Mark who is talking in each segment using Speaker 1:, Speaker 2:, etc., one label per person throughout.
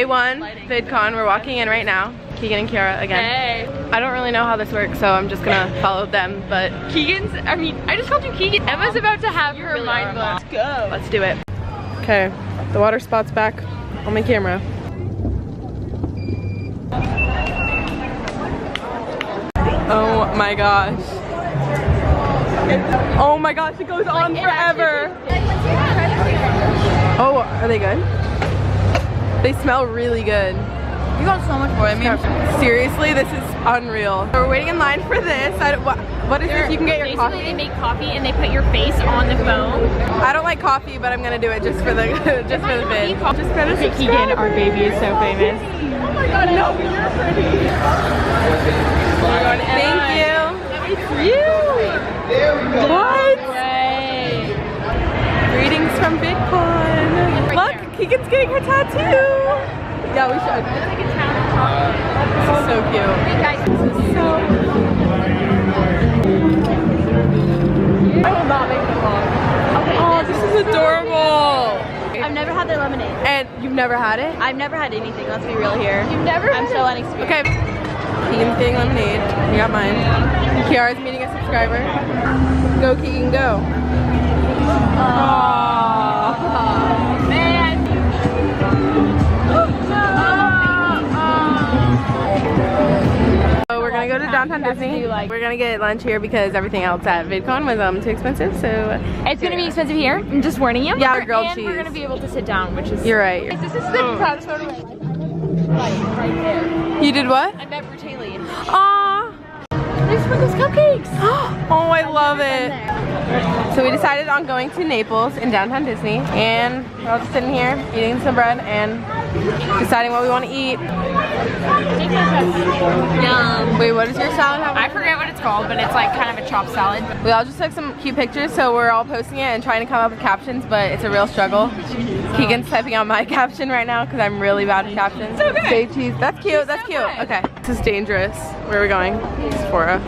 Speaker 1: Day one, VidCon. We're walking in right now. Keegan and Kiara again.
Speaker 2: Hey.
Speaker 1: I don't really know how this works, so I'm just gonna follow them, but
Speaker 2: Keegan's, I just called you Keegan. Emma's about to have her mind blown. Let's go.
Speaker 1: Let's do it. Okay, the water spot's back on my camera. Oh my gosh. Oh my gosh, it goes on forever. Oh, are they good? They smell really good.
Speaker 2: You got so much more. I mean,
Speaker 1: seriously, this is unreal. So we're waiting in line for this. What is this? You can get your coffee.
Speaker 2: Basically, they make coffee and they put your face on the phone.
Speaker 1: I don't like coffee, but I'm gonna do it just for the vid. Just gonna
Speaker 2: subscribe. Keegan, our baby is so famous.
Speaker 1: Oh my god, no, you're pretty. Thank you.
Speaker 2: It's you.
Speaker 1: There we go. What? Greetings from VidCon. Look, Keegan's getting her tattoo. Yeah, we should. This is so cute.
Speaker 2: Hey guys,
Speaker 1: this is so I will not make them long. Okay, oh, this is adorable.
Speaker 3: I've never had their lemonade.
Speaker 1: And you've never had it?
Speaker 3: I've never had anything, let's be real here.
Speaker 2: You've never
Speaker 3: I'm so unexperienced.
Speaker 1: Okay. Keegan's getting lemonade. You got mine. Kiara's meeting a subscriber. Go, Keegan, go.
Speaker 2: Oh, man.
Speaker 1: So we're gonna go to downtown Disney. We're gonna get lunch here because everything else at VidCon was too expensive. So
Speaker 2: it's gonna be expensive here. I'm just warning you.
Speaker 1: Yeah, grilled cheese.
Speaker 2: We're gonna be able to sit down, which is.
Speaker 1: You're right.
Speaker 2: This is the proudest photo of my life. Right there.
Speaker 1: You did what?
Speaker 2: I met Bertalian.
Speaker 1: Aww.
Speaker 2: There's Sprinkles cupcakes.
Speaker 1: Oh, I love it. So we decided on going to Naples in downtown Disney, and we're all just sitting here eating some bread and deciding what we want to eat.
Speaker 2: Yum.
Speaker 1: Wait, what is your salad?
Speaker 2: I forget what it's called, but it's like kind of a chopped salad.
Speaker 1: We all just took some cute pictures, so we're all posting it and trying to come up with captions, but it's a real struggle. Keegan's typing out my caption right now because I'm really bad at captions.
Speaker 2: So good.
Speaker 1: Say cheese. That's cute. That's cute. Okay. This is dangerous. Where are we going? Sephora.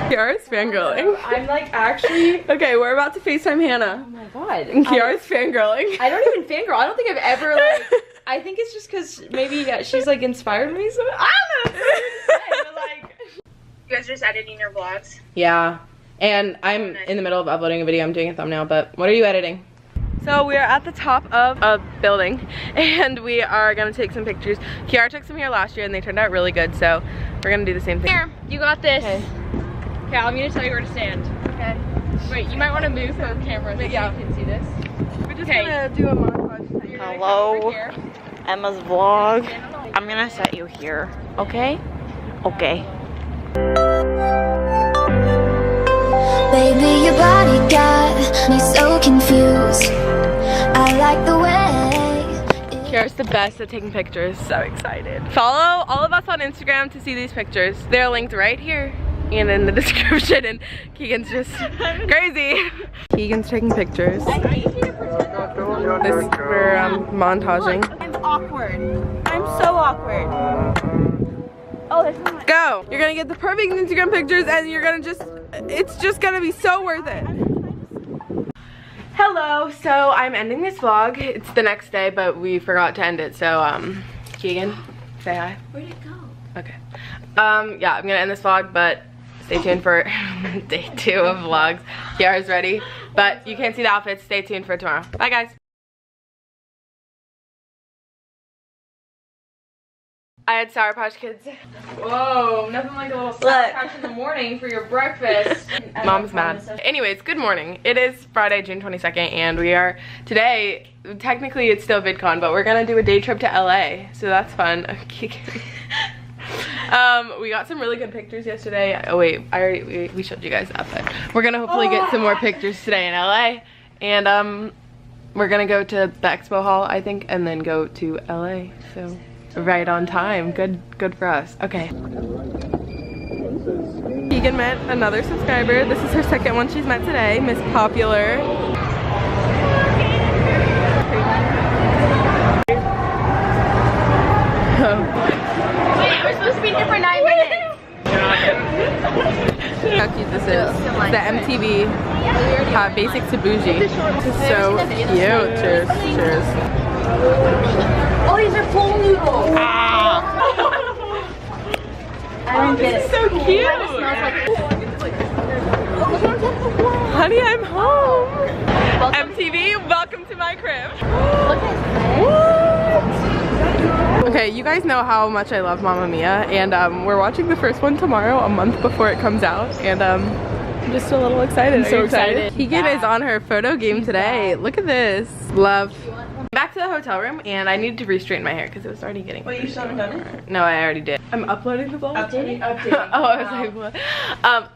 Speaker 1: Kiara's fangirling.
Speaker 2: I'm like actually.
Speaker 1: Okay, we're about to FaceTime Hannah.
Speaker 2: Oh my god.
Speaker 1: And Kiara's fangirling.
Speaker 2: I don't even fangirl. I don't think I've ever like. I think it's just because maybe she's like inspired me. So I don't know. But, like,
Speaker 3: You guys are just editing your vlogs?
Speaker 1: Yeah. And I'm in the middle of uploading a video. I'm doing a thumbnail, but what are you editing? So we are at the top of a building and we are gonna take some pictures. Kiara took some here last year and they turned out really good, so we're gonna do the same thing.
Speaker 2: Here, you got this.
Speaker 1: Okay.
Speaker 2: Okay, I'm gonna tell you where to stand.
Speaker 1: Okay.
Speaker 2: Wait, you might want to move the camera so you can see this.
Speaker 1: We're just gonna do a montage.
Speaker 3: Hello, Emma's vlog. I'm gonna set you here, okay? Okay.
Speaker 4: Baby, your body got me so confused. I like the way.
Speaker 1: Kiara's the best at taking pictures. So excited. Follow all of us on Instagram to see these pictures. They're linked right here and in the description, and Keegan's just crazy. Keegan's taking pictures. We're montaging.
Speaker 3: I'm awkward. I'm so awkward. Oh, this is my
Speaker 1: Go! You're gonna get the perfect Instagram pictures and you're gonna it's just gonna be so worth it. Hello, so I'm ending this vlog. It's the next day, but we forgot to end it, so Keegan, say hi.
Speaker 3: Where'd it go?
Speaker 1: Okay. Yeah, I'm gonna end this vlog, but stay tuned for day 2 of vlogs. Kiara's ready, but you can't see the outfits. Stay tuned for tomorrow. Bye, guys. I had Sour Patch Kids. Whoa, nothing like a little Sour Patch in the morning for your breakfast. Mom's mad. Anyways, good morning. It is Friday, June 22nd, and we are today, technically it's still VidCon, but we're gonna do a day trip to LA, so that's fun. We got some really good pictures yesterday. Oh wait, we showed you guys that, but we're gonna hopefully get some more pictures today in LA, and we're gonna go to the expo hall, I think, and then go to LA, so. Right on time. Good for us. Okay. Keegan met another subscriber. This is her second one she's met today, Miss Popular.
Speaker 3: Wait, we're supposed to be here for 9 minutes.
Speaker 1: How cute this is. The MTV Basic to Bougie. This is so cute. Cheers. Cheers.
Speaker 2: Oh, these are full noodles. I don't get it.
Speaker 1: So cute. Honey, I'm home. MTV, welcome to my crib.
Speaker 2: Look at this.
Speaker 1: Okay, you guys know how much I love Mamma Mia, and we're watching the first one tomorrow, a month before it comes out, and I'm just a little excited.
Speaker 2: I'm so excited.
Speaker 1: Keegan is on her photo game today. Look at this. Love. Back to the hotel room, and I needed to re-straighten my hair because it was already getting.
Speaker 2: Wait, you still haven't done it?
Speaker 1: No, I already did. I'm uploading the vlog.
Speaker 2: Updating?
Speaker 1: Oh, I was like, what?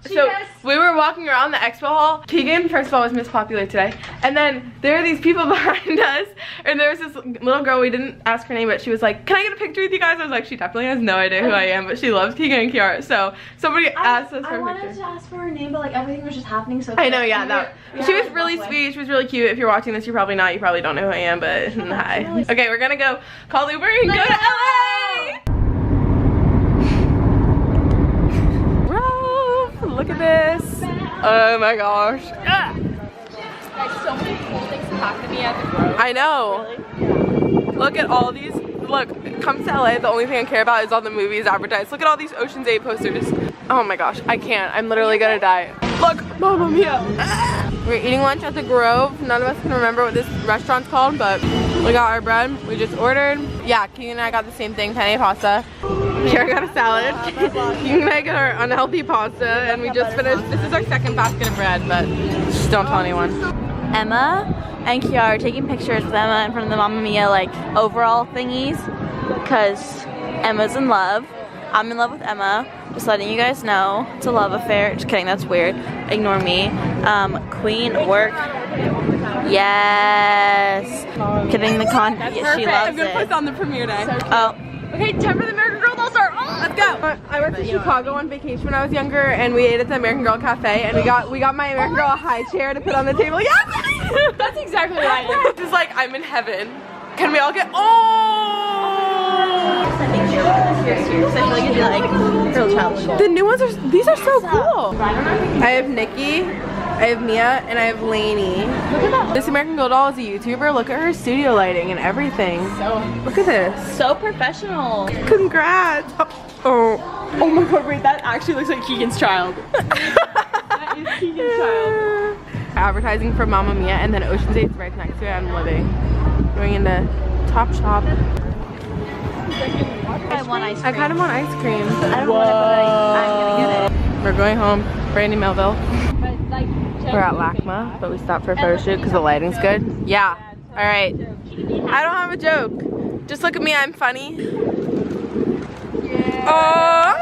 Speaker 1: So we were walking around the expo hall. Keegan, first of all, was Miss Popular today, and then there are these people behind us, and there was this little girl. We didn't ask her name, but she was like, "Can I get a picture with you guys?" I was like, she definitely has no idea who I am, but she loves Keegan and Kiara. So somebody asked us for a picture.
Speaker 2: I wanted to ask for her name, but like everything was just happening so quick.
Speaker 1: I know, yeah. That she was really sweet. She was really cute. If you're watching this, you're probably not. You probably don't know who I am, but hi. Okay, we're gonna go call Uber and go to LA. Look at this. Oh my gosh.
Speaker 2: Guys, so many cool things happen to me at the Grove.
Speaker 1: I know. Really? Look at all these. Look, come to LA, the only thing I care about is all the movies advertised. Look at all these Ocean's 8 posters. Oh my gosh, I can't. I'm literally gonna die. Look, Mamma Mia. We're eating lunch at the Grove. None of us can remember what this restaurant's called, but we got our bread. We just ordered. Yeah, Keegan and I got the same thing, penne pasta. Kiara got a salad. Keegan and I got our unhealthy pasta, and we just finished. This is our second basket of bread, but just don't tell anyone.
Speaker 3: Emma and Kiara are taking pictures with Emma in front of the Mamma Mia like overall thingies because Emma's in love. I'm in love with Emma. Just letting you guys know. It's a love affair. Just kidding, that's weird. Ignore me. Queen work. Yes. Getting the content. She loves
Speaker 1: I'm gonna
Speaker 3: it.
Speaker 1: post on the premiere day.
Speaker 3: Oh.
Speaker 1: Okay, time for the American Girl All-Star. Let's go. I worked in Chicago on vacation when I was younger, and we ate at the American Girl Cafe, and we got my American Girl a high chair to put on the table. Yes!
Speaker 2: That's exactly what I did.
Speaker 1: This is like I'm in heaven. Can we all get? Oh! The new ones are. These are so cool. I have Nikki, I have Mia, and I have Lainey. Look at that. This American Girl doll is a YouTuber. Look at her studio lighting and everything. Look at this.
Speaker 2: So professional.
Speaker 1: Congrats. Oh
Speaker 2: my god, wait, that actually looks like Keegan's child. That is Keegan's child.
Speaker 1: Advertising for Mamma Mia, and then Ocean's 8's right next to it. I'm living. Going into Top Shop.
Speaker 3: I want ice cream.
Speaker 1: I kind of want ice cream.
Speaker 3: I don't want it, but I'm gonna get it.
Speaker 1: We're going home. Brandy Melville. We're at LACMA, but we stopped for a photo shoot because the lighting's good. Yeah. All right. I don't have a joke. Just look at me. I'm funny. Oh.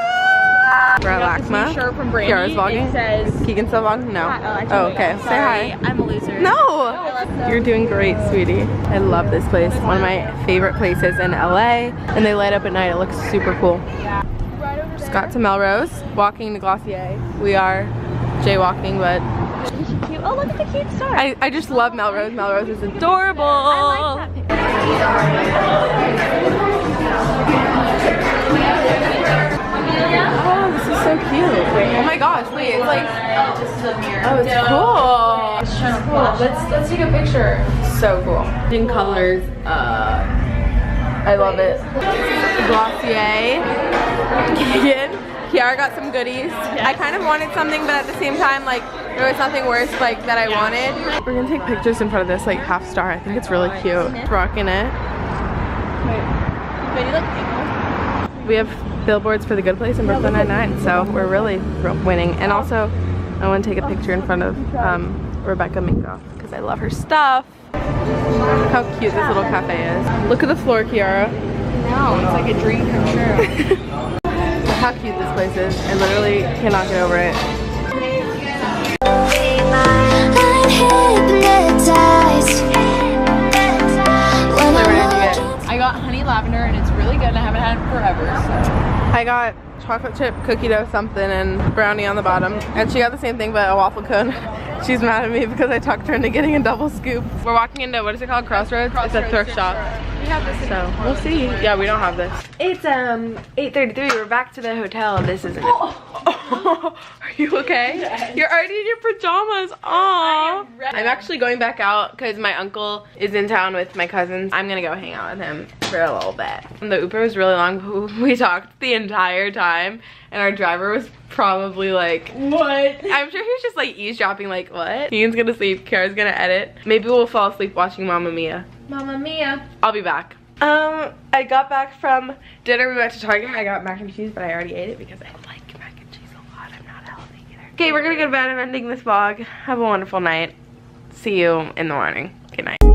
Speaker 1: We're at LACMA.
Speaker 2: Shirt from Brandy.
Speaker 1: Kiara's vlogging.
Speaker 2: It says
Speaker 1: Keegan still vlogging? No. Oh, okay. Say hi.
Speaker 3: I'm a loser.
Speaker 1: No! You're doing great, sweetie. I love this place. One of my favorite places in LA. And they light up at night. It looks super cool. Just got to Melrose. Walking to Glossier. We are jaywalking, but...
Speaker 3: Oh, look at the cute star.
Speaker 1: I just love Melrose. Melrose is adorable.
Speaker 3: I like that
Speaker 1: Oh, this is so cute. Oh my gosh, wait, it's like... Oh, it's cool. Let's take a picture. So cool. In colors. I love it. Glossier. Keegan. Kiara got some goodies. Yes. I kind of wanted something, but at the same time, like, there was nothing worse like that I wanted. We're gonna take pictures in front of this like half star. I think it's really cute. Rocking it. We have billboards for the Good Place in Brooklyn at night, so we're really winning. And also, I want to take a picture in front of Rebecca Minkoff because I love her stuff. Look how cute this little cafe is. Look at the floor, Kiara.
Speaker 2: No, it's like a dream come true.
Speaker 1: Look how cute this place is. I literally cannot get over it.
Speaker 2: I got honey lavender and it's really good and I haven't had it forever. So.
Speaker 1: I got chocolate chip cookie dough something and brownie on the bottom. And she got the same thing but a waffle cone. She's mad at me because I talked her into getting a double scoop. We're walking into, what is it called? Crossroads? It's a thrift shop.
Speaker 2: We have this.
Speaker 1: So we'll see. Yeah, we don't have this.
Speaker 2: It's 8:33. We're back to the hotel. This isn't it.
Speaker 1: Are you okay?
Speaker 2: Yes.
Speaker 1: You're already in your pajamas. Aww. I'm actually going back out because my uncle is in town with my cousins. I'm gonna go hang out with him for a little bit. And the Uber was really long, but we talked the entire time, and our driver was probably like,
Speaker 2: what?
Speaker 1: I'm sure he was just like eavesdropping, like, what? Keegan's gonna sleep, Kiara's gonna edit. Maybe we'll fall asleep watching Mamma Mia.
Speaker 2: Mamma Mia.
Speaker 1: I'll be back. I got back from dinner. We went to Target. I got mac and cheese, but I already ate it because I like mac and cheese a lot. I'm not healthy either. Okay, we're gonna go to bed. I'm ending this vlog. Have a wonderful night. See you in the morning. Good night.